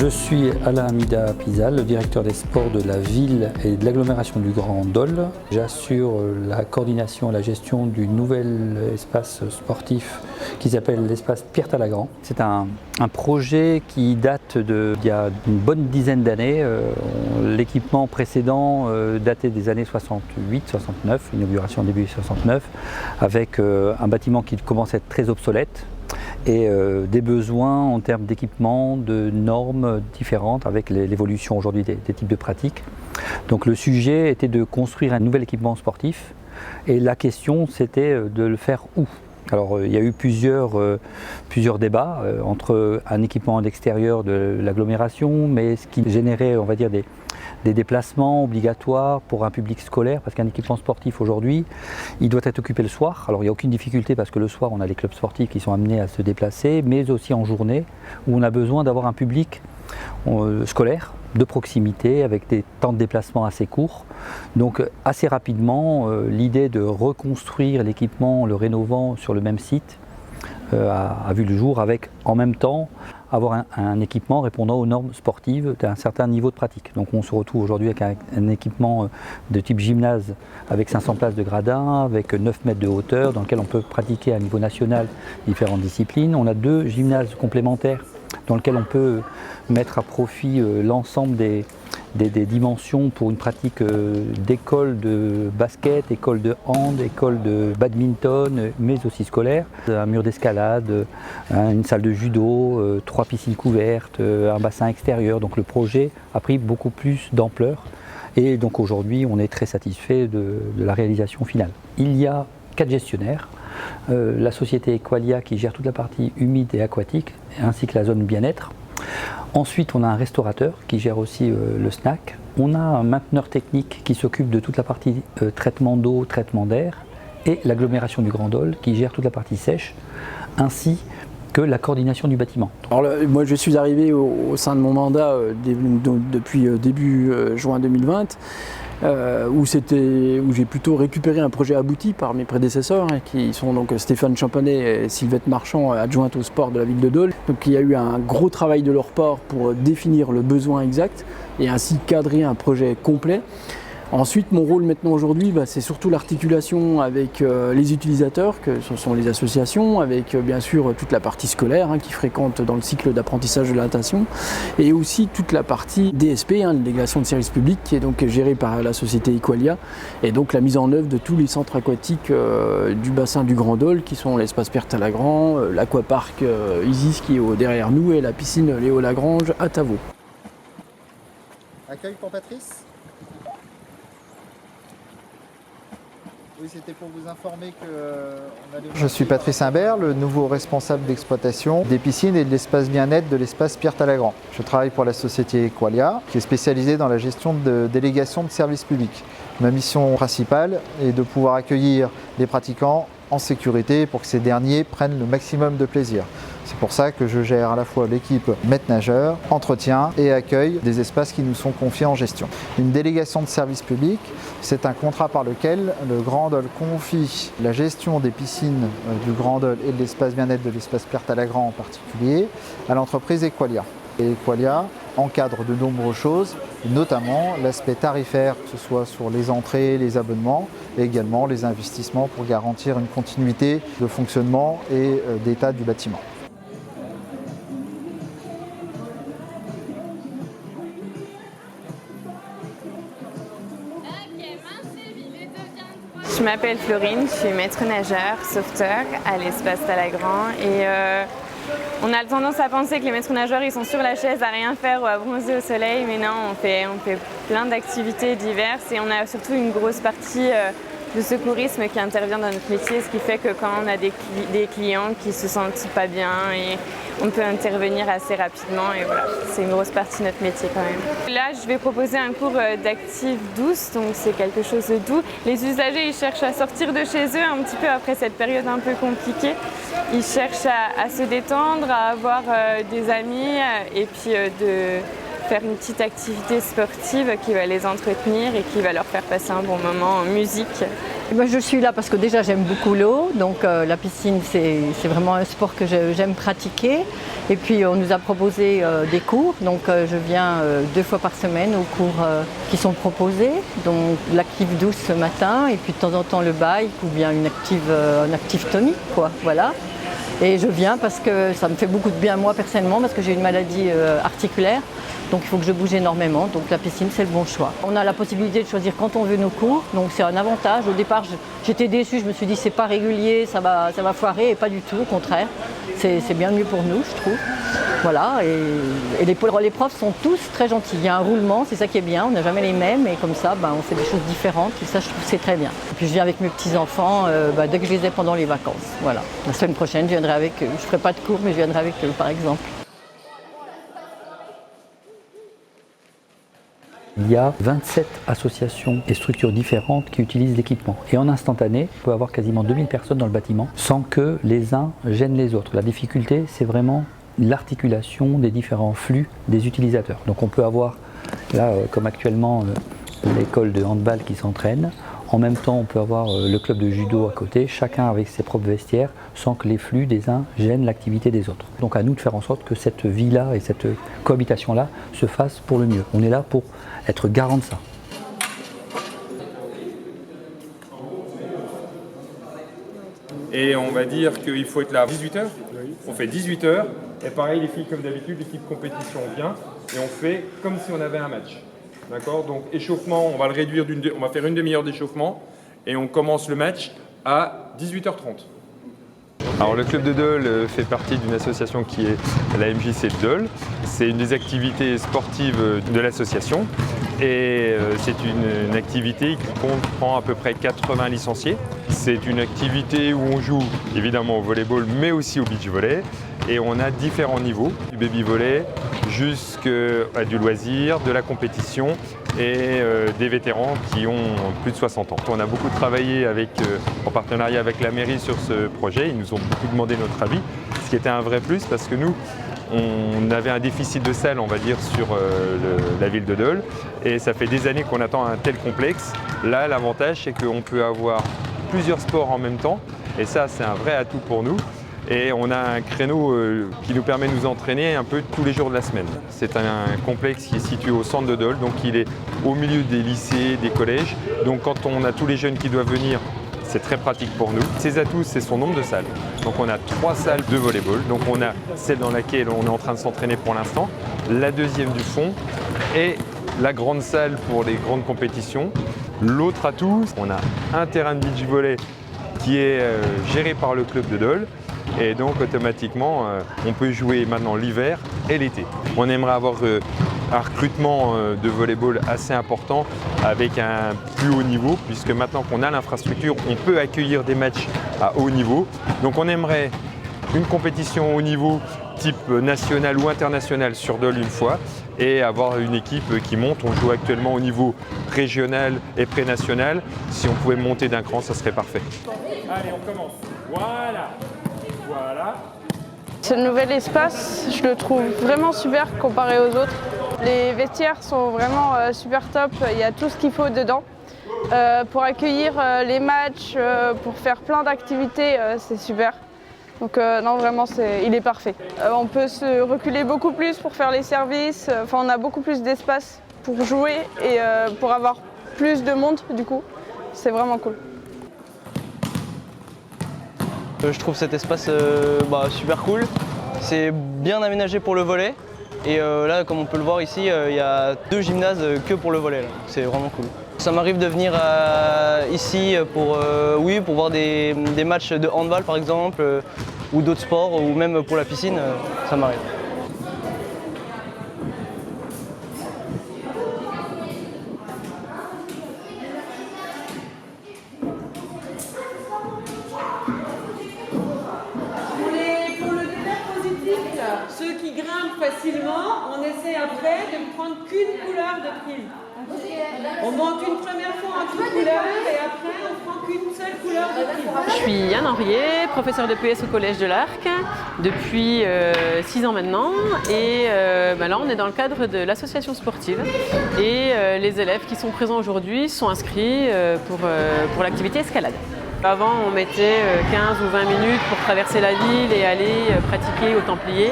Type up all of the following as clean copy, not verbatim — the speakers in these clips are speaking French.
Je suis Alain Amida Pizal, le directeur des sports de la ville et de l'agglomération du Grand Dole. J'assure la coordination et la gestion du nouvel espace sportif qui s'appelle l'espace Pierre Talagrand. C'est un projet qui date d'il y a une bonne dizaine d'années. L'équipement précédent datait des années 68-69, inauguration début 69, avec un bâtiment qui commence à être très obsolète. Et des besoins en termes d'équipement, de normes différentes avec l'évolution aujourd'hui des types de pratiques. Donc le sujet était de construire un nouvel équipement sportif et la question c'était de le faire où ? Alors il y a eu plusieurs débats entre un équipement à l'extérieur de l'agglomération, mais ce qui générait, on va dire, des déplacements obligatoires pour un public scolaire, parce qu'un équipement sportif aujourd'hui, il doit être occupé le soir. Alors il n'y a aucune difficulté parce que le soir on a les clubs sportifs qui sont amenés à se déplacer, mais aussi en journée où on a besoin d'avoir un public scolaire de proximité avec des temps de déplacement assez courts. Donc assez rapidement, l'idée de reconstruire l'équipement en le rénovant sur le même site a vu le jour, avec en même temps avoir un équipement répondant aux normes sportives d'un certain niveau de pratique. Donc on se retrouve aujourd'hui avec un équipement de type gymnase avec 500 places de gradin, avec 9 mètres de hauteur, dans lequel on peut pratiquer à niveau national différentes disciplines. On a 2 gymnases complémentaires dans lesquels on peut mettre à profit l'ensemble des dimensions pour une pratique d'école de basket, école de hand, école de badminton, mais aussi scolaire. Un mur d'escalade, une salle de judo, 3 piscines couvertes, un bassin extérieur. Donc le projet a pris beaucoup plus d'ampleur et donc aujourd'hui on est très satisfait de la réalisation finale. Il y a 4 gestionnaires. La société Equalia qui gère toute la partie humide et aquatique, ainsi que la zone bien-être. Ensuite, on a un restaurateur qui gère aussi le snack. On a un mainteneur technique qui s'occupe de toute la partie traitement d'eau, traitement d'air, et l'agglomération du Grand Dole qui gère toute la partie sèche, ainsi que la coordination du bâtiment. Alors moi, je suis arrivé au sein de mon mandat depuis début juin 2020. Où j'ai plutôt récupéré un projet abouti par mes prédécesseurs, qui sont donc Stéphane Champanet et Sylvette Marchand, adjointes au sport de la ville de Dole. Donc il y a eu un gros travail de leur part pour définir le besoin exact et ainsi cadrer un projet complet. Ensuite, mon rôle maintenant aujourd'hui, c'est surtout l'articulation avec les utilisateurs, que ce sont les associations, avec bien sûr toute la partie scolaire qui fréquente dans le cycle d'apprentissage de la natation, et aussi toute la partie DSP, délégation de service public, qui est donc gérée par la société Equalia, et donc la mise en œuvre de tous les centres aquatiques du bassin du Grand Dole, qui sont l'espace Pierre Talagrand, l'aquapark Isis qui est derrière nous, et la piscine Léo Lagrange à Tavaux. Accueil pour Patrice. Oui, c'était pour vous informer que Je suis Patrice Imbert, le nouveau responsable d'exploitation des piscines et de l'espace bien-être de l'espace Pierre Talagrand. Je travaille pour la société Equalia, qui est spécialisée dans la gestion de délégations de services publics. Ma mission principale est de pouvoir accueillir les pratiquants en sécurité pour que ces derniers prennent le maximum de plaisir. C'est pour ça que je gère à la fois l'équipe maître-nageur, entretien et accueil des espaces qui nous sont confiés en gestion. Une délégation de service public, c'est un contrat par lequel le Grand Dole confie la gestion des piscines du Grand Dole et de l'espace bien-être de l'espace Pierre Talagrand en particulier à l'entreprise Equalia. Et Equalia encadre de nombreuses choses, notamment l'aspect tarifaire, que ce soit sur les entrées, les abonnements, et également les investissements pour garantir une continuité de fonctionnement et d'état du bâtiment. Je m'appelle Florine, je suis maître nageur, sauveteur à l'espace Talagrand et on a tendance à penser que les maîtres nageurs ils sont sur la chaise à rien faire ou à bronzer au soleil, mais non, on fait plein d'activités diverses et on a surtout une grosse partie de secourisme qui intervient dans notre métier, ce qui fait que quand on a des clients qui se sentent pas bien, et on peut intervenir assez rapidement et voilà, c'est une grosse partie de notre métier quand même. Là, je vais proposer un cours d'active douce, donc c'est quelque chose de doux. Les usagers, ils cherchent à sortir de chez eux un petit peu après cette période un peu compliquée. Ils cherchent à se détendre, à avoir des amis et puis de faire une petite activité sportive qui va les entretenir et qui va leur faire passer un bon moment en musique. Je suis là parce que déjà j'aime beaucoup l'eau, donc la piscine c'est vraiment un sport que j'aime pratiquer. Et puis on nous a proposé des cours, donc je viens 2 fois par semaine aux cours qui sont proposés, donc l'active douce ce matin et puis de temps en temps le bike ou bien un active tonique, quoi, voilà. Et je viens parce que ça me fait beaucoup de bien moi personnellement parce que j'ai une maladie articulaire. Donc il faut que je bouge énormément, donc la piscine c'est le bon choix. On a la possibilité de choisir quand on veut nos cours, donc c'est un avantage. Au départ j'étais déçue, je me suis dit c'est pas régulier, ça va foirer, et pas du tout, au contraire. C'est bien mieux pour nous, je trouve. Voilà, et les profs sont tous très gentils. Il y a un roulement, c'est ça qui est bien, on n'a jamais les mêmes, et comme ça on fait des choses différentes, et ça je trouve que c'est très bien. Et puis je viens avec mes petits-enfants dès que je les ai pendant les vacances. Voilà. La semaine prochaine je viendrai avec eux. Je ne ferai pas de cours mais je viendrai avec eux par exemple. Il y a 27 associations et structures différentes qui utilisent l'équipement. Et en instantané, on peut avoir quasiment 2000 personnes dans le bâtiment sans que les uns gênent les autres. La difficulté, c'est vraiment l'articulation des différents flux des utilisateurs. Donc on peut avoir, là, comme actuellement, l'école de handball qui s'entraîne. En même temps, on peut avoir le club de judo à côté, chacun avec ses propres vestiaires, sans que les flux des uns gênent l'activité des autres. Donc à nous de faire en sorte que cette vie-là et cette cohabitation-là se fasse pour le mieux. On est là pour être garant de ça. Et on va dire qu'il faut être là à 18h. On fait 18h. Et pareil, les filles, comme d'habitude, l'équipe compétition vient et on fait comme si on avait un match. D'accord? Donc échauffement, on va le réduire on va faire une demi-heure d'échauffement et on commence le match à 18h30. Alors le club de Dole fait partie d'une association qui est la MJC de Dole. C'est une des activités sportives de l'association et c'est une activité qui comprend à peu près 80 licenciés. C'est une activité où on joue évidemment au volleyball mais aussi au beach volley et on a différents niveaux, du baby volley jusqu'à du loisir, de la compétition et des vétérans qui ont plus de 60 ans. On a beaucoup travaillé en partenariat avec la mairie sur ce projet, ils nous ont beaucoup demandé notre avis, ce qui était un vrai plus parce que nous, on avait un déficit de salles, on va dire, sur la ville de Dole et ça fait des années qu'on attend un tel complexe. Là, l'avantage, c'est qu'on peut avoir plusieurs sports en même temps et ça, c'est un vrai atout pour nous. Et on a un créneau qui nous permet de nous entraîner un peu tous les jours de la semaine. C'est un complexe qui est situé au centre de Dole, donc il est au milieu des lycées, des collèges. Donc quand on a tous les jeunes qui doivent venir, c'est très pratique pour nous. Ses atouts, c'est son nombre de salles. Donc on a 3 salles de volleyball. Donc on a celle dans laquelle on est en train de s'entraîner pour l'instant, la deuxième du fond et la grande salle pour les grandes compétitions. L'autre atout, on a un terrain de beach volley qui est géré par le club de Dole. Et donc automatiquement, on peut jouer maintenant l'hiver et l'été. On aimerait avoir un recrutement de volleyball assez important avec un plus haut niveau, puisque maintenant qu'on a l'infrastructure, on peut accueillir des matchs à haut niveau. Donc on aimerait une compétition haut niveau type national ou international sur Dole une fois et avoir une équipe qui monte. On joue actuellement au niveau régional et pré-national. Si on pouvait monter d'un cran, ça serait parfait. Allez, on commence. Voilà. Voilà. Ce nouvel espace, je le trouve vraiment super comparé aux autres. Les vestiaires sont vraiment super top, il y a tout ce qu'il faut dedans. Pour accueillir les matchs, pour faire plein d'activités, c'est super. Donc non, vraiment, il est parfait. On peut se reculer beaucoup plus pour faire les services, on a beaucoup plus d'espace pour jouer et pour avoir plus de monde du coup. C'est vraiment cool. Je trouve cet espace super cool. C'est bien aménagé pour le volley. Et là, comme on peut le voir ici, il y a 2 gymnases que pour le volley. C'est vraiment cool. Ça m'arrive de venir ici pour voir des matchs de handball par exemple, ou d'autres sports, ou même pour la piscine, ça m'arrive. Ceux qui grimpent facilement, on essaie après de ne prendre qu'une couleur de prise. On monte une première fois en trois couleurs et après on prend qu'une seule couleur de prime. Je suis Yann Henriet, professeur de PS au Collège de l'Arc depuis 6 ans maintenant. Et là, on est dans le cadre de l'association sportive. Et les élèves qui sont présents aujourd'hui sont inscrits pour l'activité escalade. Avant, on mettait 15 ou 20 minutes pour traverser la ville et aller pratiquer au Templier.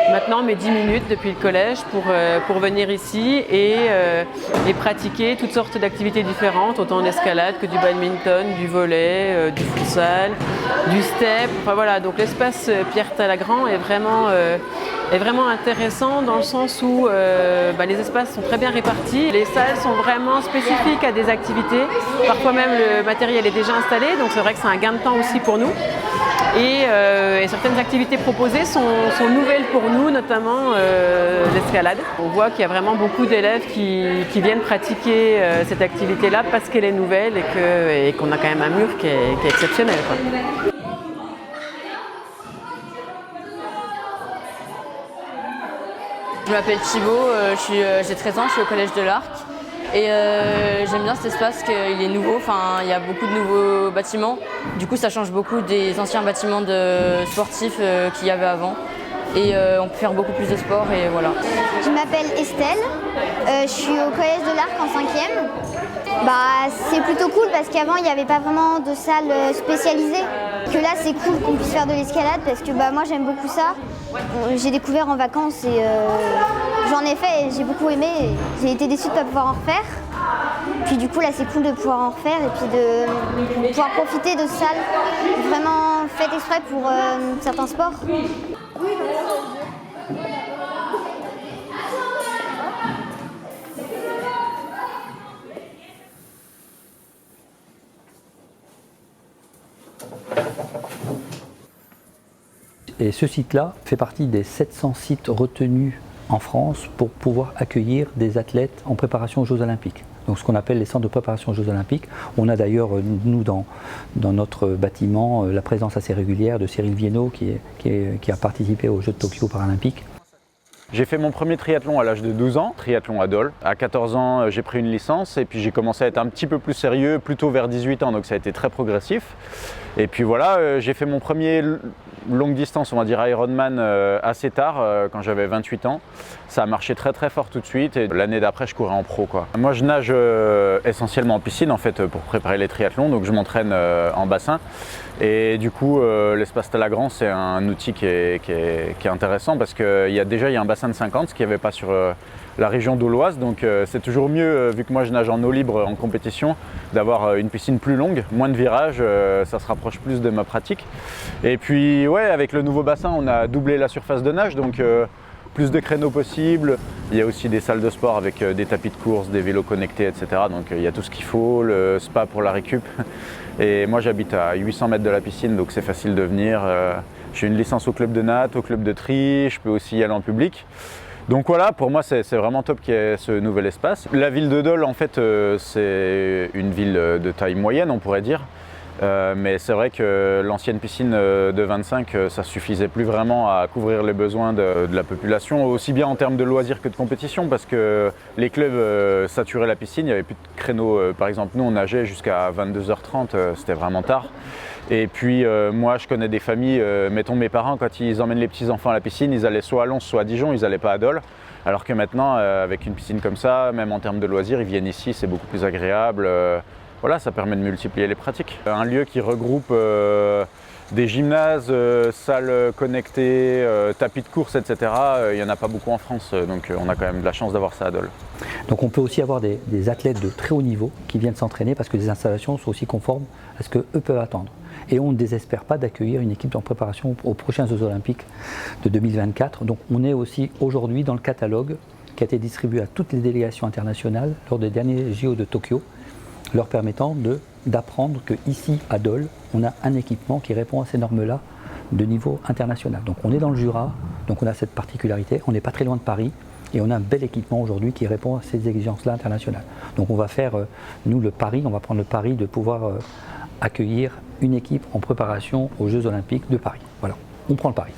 Maintenant, on met 10 minutes depuis le collège pour venir ici et pratiquer toutes sortes d'activités différentes, autant d'escalade que du badminton, du volley, du futsal, du step. Enfin, voilà, donc l'espace Pierre Talagrand est vraiment intéressant dans le sens où les espaces sont très bien répartis. Les salles sont vraiment spécifiques à des activités. Parfois même le matériel est déjà installé, donc c'est vrai que c'est un gain de temps aussi pour nous. Et certaines activités proposées sont nouvelles pour nous, notamment l'escalade. On voit qu'il y a vraiment beaucoup d'élèves qui viennent pratiquer cette activité-là parce qu'elle est nouvelle et qu'on a quand même un mur qui est exceptionnel, quoi. Je m'appelle Thibaut, j'ai 13 ans, je suis au Collège de l'Arc et j'aime bien cet espace qu'il est nouveau, il y a beaucoup de nouveaux bâtiments. Du coup ça change beaucoup des anciens bâtiments sportifs qu'il y avait avant et on peut faire beaucoup plus de sport et voilà. Je m'appelle Estelle, je suis au Collège de l'Arc en 5e. C'est plutôt cool parce qu'avant il n'y avait pas vraiment de salle spécialisée. Que là c'est cool qu'on puisse faire de l'escalade parce que moi j'aime beaucoup ça. J'ai découvert en vacances et j'en ai fait et j'ai beaucoup aimé. J'ai été déçue de ne pas pouvoir en refaire. Puis du coup là c'est cool de pouvoir en refaire et puis de pouvoir profiter de salles vraiment faites exprès pour certains sports. Et ce site-là fait partie des 700 sites retenus en France pour pouvoir accueillir des athlètes en préparation aux Jeux Olympiques. Donc ce qu'on appelle les centres de préparation aux Jeux Olympiques. On a d'ailleurs, nous, dans notre bâtiment, la présence assez régulière de Cyril Viennot qui a participé aux Jeux de Tokyo Paralympiques. J'ai fait mon premier triathlon à l'âge de 12 ans, triathlon à Dole. À 14 ans, j'ai pris une licence et puis j'ai commencé à être un petit peu plus sérieux, plutôt vers 18 ans, donc ça a été très progressif. Et puis voilà, j'ai fait mon premier longue distance, on va dire Ironman, assez tard, quand j'avais 28 ans. Ça a marché très très fort tout de suite et l'année d'après, je courais en pro, quoi. Moi, je nage essentiellement en piscine en fait pour préparer les triathlons, donc je m'entraîne en bassin. Et du coup, l'espace Talagrand, c'est un outil qui est intéressant parce qu'il y a déjà un bassin de 50, ce qu'il n'y avait pas sur la région dauloise. Donc c'est toujours mieux, vu que moi je nage en eau libre en compétition, d'avoir une piscine plus longue, moins de virages, ça se rapproche plus de ma pratique. Et puis ouais, avec le nouveau bassin, on a doublé la surface de nage, donc plus de créneaux possibles. Il y a aussi des salles de sport avec des tapis de course, des vélos connectés, etc. Donc il y a tout ce qu'il faut, le spa pour la récup. Et moi j'habite à 800 mètres de la piscine, donc c'est facile de venir. J'ai une licence au club de natte, au club de tri, je peux aussi y aller en public. Donc voilà, pour moi c'est vraiment top qu'il y ait ce nouvel espace. La ville de Dole, en fait, c'est une ville de taille moyenne, on pourrait dire. Mais c'est vrai que l'ancienne piscine de 25, ça suffisait plus vraiment à couvrir les besoins de la population, aussi bien en termes de loisirs que de compétition, parce que les clubs saturaient la piscine, il n'y avait plus de créneaux. Par exemple, nous on nageait jusqu'à 22h30, c'était vraiment tard. Et puis moi je connais des familles, mettons mes parents, quand ils emmènent les petits-enfants à la piscine, ils allaient soit à Lons, soit à Dijon, ils n'allaient pas à Dole. Alors que maintenant, avec une piscine comme ça, même en termes de loisirs, ils viennent ici, c'est beaucoup plus agréable. Voilà, ça permet de multiplier les pratiques. Un lieu qui regroupe des gymnases, salles connectées, tapis de course, etc. Il n'y en a pas beaucoup en France, donc on a quand même de la chance d'avoir ça à Dole. Donc on peut aussi avoir des athlètes de très haut niveau qui viennent s'entraîner parce que les installations sont aussi conformes à ce qu'eux peuvent attendre. Et on ne désespère pas d'accueillir une équipe en préparation aux prochains Jeux Olympiques de 2024. Donc on est aussi aujourd'hui dans le catalogue qui a été distribué à toutes les délégations internationales lors des derniers JO de Tokyo, leur permettant d'apprendre qu'ici à Dole, on a un équipement qui répond à ces normes-là de niveau international. Donc on est dans le Jura, donc on a cette particularité, on n'est pas très loin de Paris, et on a un bel équipement aujourd'hui qui répond à ces exigences-là internationales. Donc on va faire, nous, le pari, on va prendre le pari de pouvoir accueillir une équipe en préparation aux Jeux Olympiques de Paris. Voilà, on prend le pari.